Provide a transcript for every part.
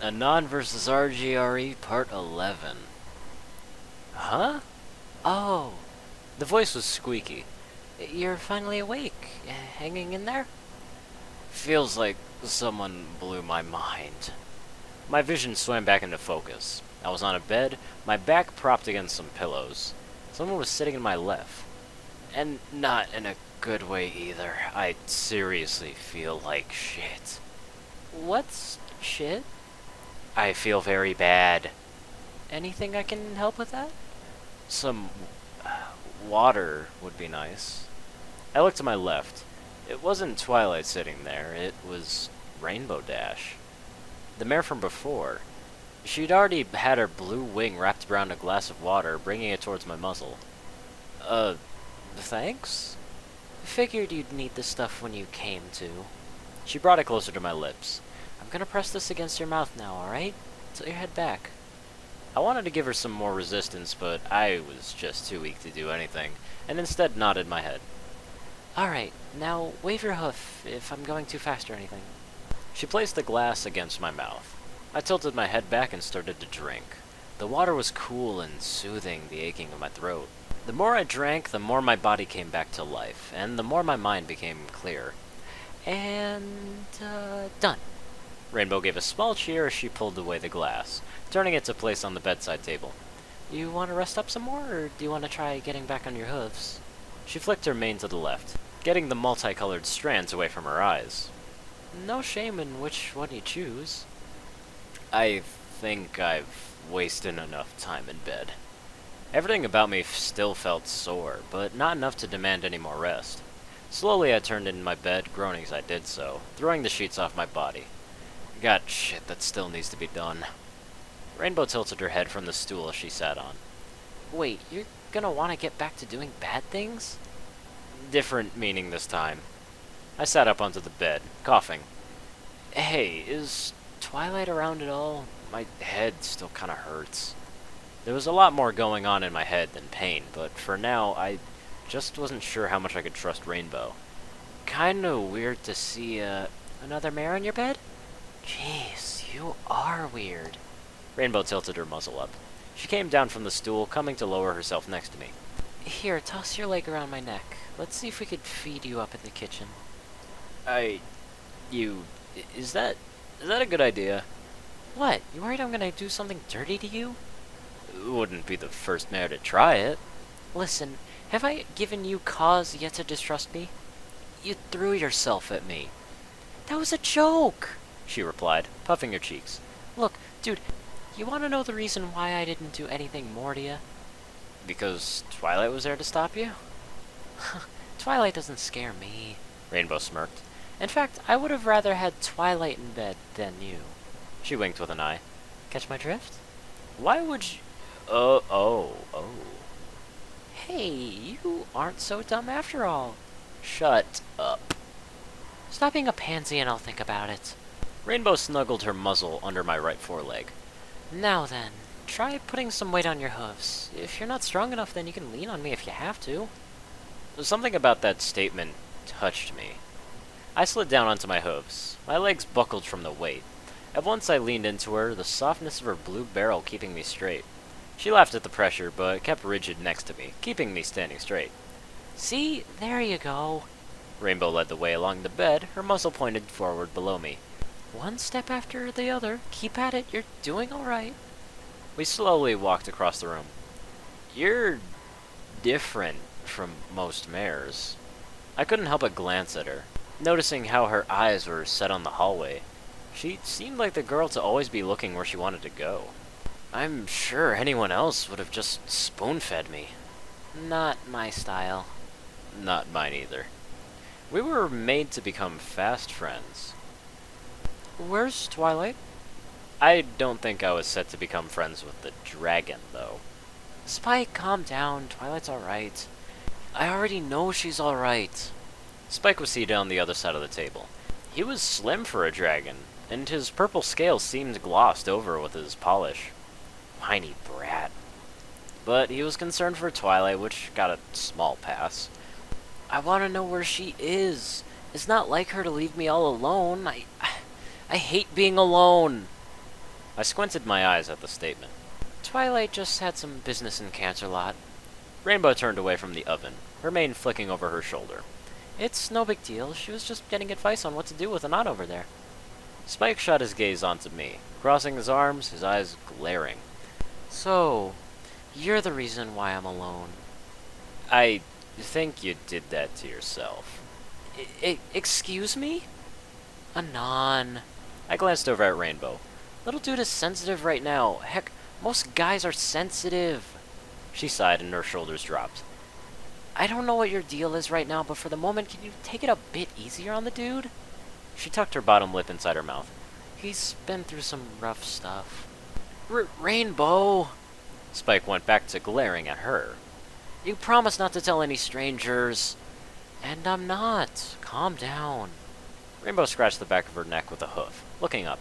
Anon versus RGRE Part 11. Huh? Oh, the voice was squeaky. You're finally awake. Hanging in there? Feels like someone blew my mind. My vision swam back into focus. I was on a bed, my back propped against some pillows. Someone was sitting in my left. And not in a good way either. I seriously feel like shit. What's shit? I feel very bad. Anything I can help with that? Some water would be nice. I looked to my left. It wasn't Twilight sitting there, it was Rainbow Dash. The mare from before. She'd already had her blue wing wrapped around a glass of water, bringing it towards my muzzle. Thanks? Figured you'd need this stuff when you came to. She brought it closer to my lips. I'm gonna press this against your mouth now, alright? Tilt your head back. I wanted to give her some more resistance, but I was just too weak to do anything, and instead nodded my head. Alright, now wave your hoof if I'm going too fast or anything. She placed the glass against my mouth. I tilted my head back and started to drink. The water was cool and soothing the aching of my throat. The more I drank, the more my body came back to life, and the more my mind became clear. And, done. Rainbow gave a small cheer as she pulled away the glass, turning it to place on the bedside table. You want to rest up some more, or do you want to try getting back on your hooves? She flicked her mane to the left, getting the multicolored strands away from her eyes. No shame in which one you choose. I think I've wasted enough time in bed. Everything about me still felt sore, but not enough to demand any more rest. Slowly I turned in my bed, groaning as I did so, throwing the sheets off my body. Got shit that still needs to be done. Rainbow tilted her head from the stool she sat on. Wait, you're gonna want to get back to doing bad things? Different meaning this time. I sat up onto the bed, coughing. Hey, is Twilight around at all? My head still kinda hurts. There was a lot more going on in my head than pain, but for now, I just wasn't sure how much I could trust Rainbow. Kinda weird to see, another mare in your bed? Jeez, you are weird. Rainbow tilted her muzzle up. She came down from the stool, coming to lower herself next to me. Here, toss your leg around my neck. Let's see if we could feed you up in the kitchen. Is that a good idea? What, you worried I'm gonna do something dirty to you? Wouldn't be the first mare to try it. Listen, have I given you cause yet to distrust me? You threw yourself at me. That was a joke, she replied, puffing her cheeks. Look, dude, you want to know the reason why I didn't do anything more to you? Because Twilight was there to stop you? Twilight doesn't scare me, Rainbow smirked. In fact, I would have rather had Twilight in bed than you. She winked with an eye. Catch my drift? Why would you... Oh. Hey, you aren't so dumb after all. Shut up. Stop being a pansy and I'll think about it. Rainbow snuggled her muzzle under my right foreleg. Now then, try putting some weight on your hooves. If you're not strong enough, then you can lean on me if you have to. Something about that statement touched me. I slid down onto my hooves. My legs buckled from the weight. At once I leaned into her, the softness of her blue barrel keeping me straight. She laughed at the pressure, but kept rigid next to me, keeping me standing straight. See? There you go. Rainbow led the way along the bed, her muzzle pointed forward below me. One step after the other. Keep at it. You're doing all right. We slowly walked across the room. You're different from most mares. I couldn't help but glance at her, noticing how her eyes were set on the hallway. She seemed like the girl to always be looking where she wanted to go. I'm sure anyone else would have just spoon-fed me. Not my style. Not mine either. We were made to become fast friends. Where's Twilight? I don't think I was set to become friends with the dragon, though. Spike, calm down. Twilight's alright. I already know she's alright. Spike was seated on the other side of the table. He was slim for a dragon, and his purple scales seemed glossed over with his polish. Whiny brat. But he was concerned for Twilight, which got a small pass. I want to know where she is. It's not like her to leave me all alone. I hate being alone. I squinted my eyes at the statement. Twilight just had some business in Canterlot. Rainbow turned away from the oven, her mane flicking over her shoulder. It's no big deal. She was just getting advice on what to do with Anon over there. Spike shot his gaze onto me, crossing his arms, his eyes glaring. So, you're the reason why I'm alone. I think you did that to yourself. Excuse me? Anon. I glanced over at Rainbow. Little dude is sensitive right now. Heck, most guys are sensitive. She sighed and her shoulders dropped. I don't know what your deal is right now, but for the moment, can you take it a bit easier on the dude? She tucked her bottom lip inside her mouth. He's been through some rough stuff. Rainbow! Spike went back to glaring at her. You promised not to tell any strangers. And I'm not. Calm down. Rainbow scratched the back of her neck with a hoof, looking up.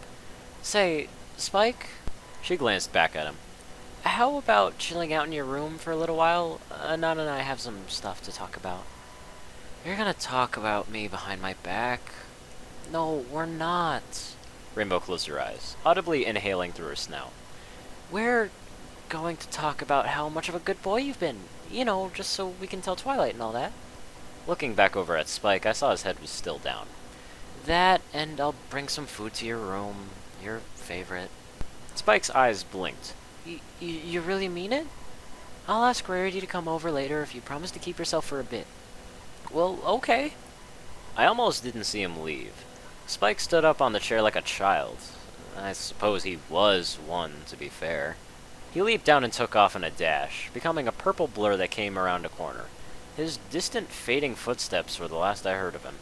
Say, Spike? She glanced back at him. How about chilling out in your room for a little while? Anon and I have some stuff to talk about. You're gonna talk about me behind my back? No, we're not. Rainbow closed her eyes, audibly inhaling through her snout. We're going to talk about how much of a good boy you've been. You know, just so we can tell Twilight and all that. Looking back over at Spike, I saw his head was still down. That, and I'll bring some food to your room. Your favorite. Spike's eyes blinked. You really mean it? I'll ask Rarity to come over later if you promise to keep yourself for a bit. Well, okay. I almost didn't see him leave. Spike stood up on the chair like a child. I suppose he was one, to be fair. He leaped down and took off in a dash, becoming a purple blur that came around a corner. His distant, fading footsteps were the last I heard of him.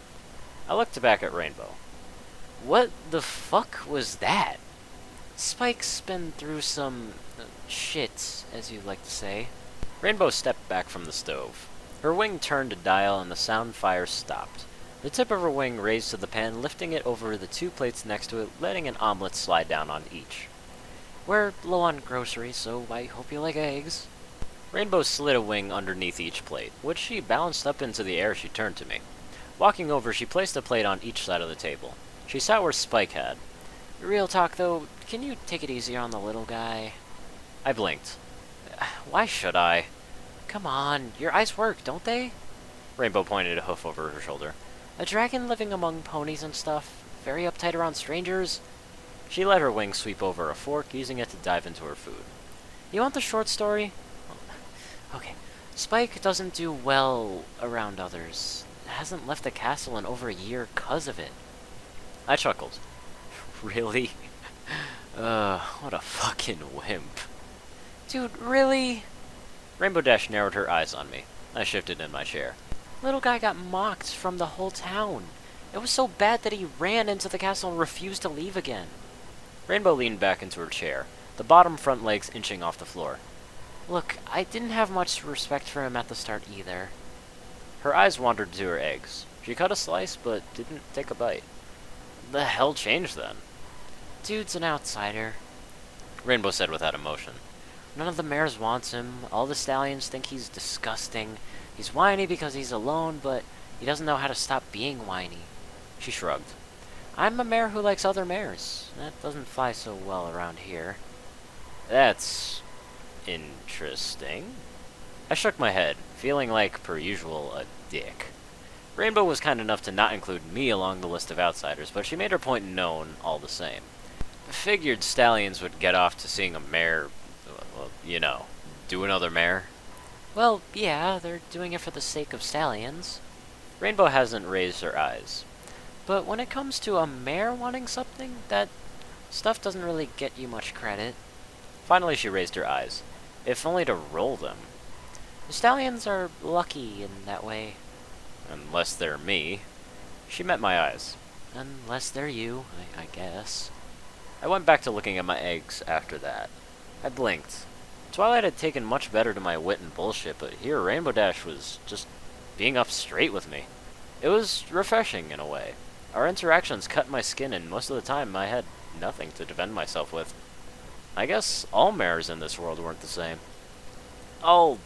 I looked back at Rainbow. What the fuck was that? Spike's been through some shit, as you like to say. Rainbow stepped back from the stove. Her wing turned a dial and the sound fire stopped. The tip of her wing raised to the pan, lifting it over the two plates next to it, letting an omelet slide down on each. We're low on groceries, so I hope you like eggs. Rainbow slid a wing underneath each plate, which she balanced up into the air as she turned to me. Walking over, she placed a plate on each side of the table. She sat where Spike had. Real talk, though, can you take it easier on the little guy? I blinked. Why should I? Come on, your eyes work, don't they? Rainbow pointed a hoof over her shoulder. A dragon living among ponies and stuff, very uptight around strangers. She let her wing sweep over a fork, using it to dive into her food. You want the short story? Okay. Spike doesn't do well around others. Hasn't left the castle in over a year 'cause of it. I chuckled. Really? What a fucking wimp. Dude, really? Rainbow Dash narrowed her eyes on me. I shifted in my chair. Little guy got mocked from the whole town. It was so bad that he ran into the castle and refused to leave again. Rainbow leaned back into her chair, the bottom front legs inching off the floor. Look, I didn't have much respect for him at the start either. Her eyes wandered to her eggs. She cut a slice, but didn't take a bite. The hell changed then? Dude's an outsider, Rainbow said without emotion. None of the mares wants him. All the stallions think he's disgusting. He's whiny because he's alone, but he doesn't know how to stop being whiny. She shrugged. I'm a mare who likes other mares. That doesn't fly so well around here. That's interesting. I shook my head, feeling like, per usual, a dick. Rainbow was kind enough to not include me along the list of outsiders, but she made her point known all the same. Figured stallions would get off to seeing a mare, well, you know, do another mare. Well, yeah, they're doing it for the sake of stallions. Rainbow hasn't raised her eyes. But when it comes to a mare wanting something, that stuff doesn't really get you much credit. Finally, she raised her eyes, if only to roll them. The stallions are lucky in that way. Unless they're me. She met my eyes. Unless they're you, I guess. I went back to looking at my eggs after that. I blinked. Twilight had taken much better to my wit and bullshit, but here Rainbow Dash was just being up straight with me. It was refreshing in a way. Our interactions cut my skin, and most of the time I had nothing to defend myself with. I guess all mares in this world weren't the same. I'll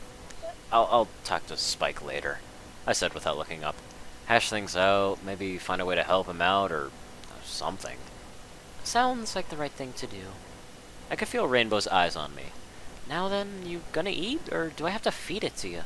talk to Spike later, I said without looking up. Hash things out, maybe find a way to help him out, or something. Sounds like the right thing to do. I could feel Rainbow's eyes on me. Now then, you gonna eat, or do I have to feed it to you?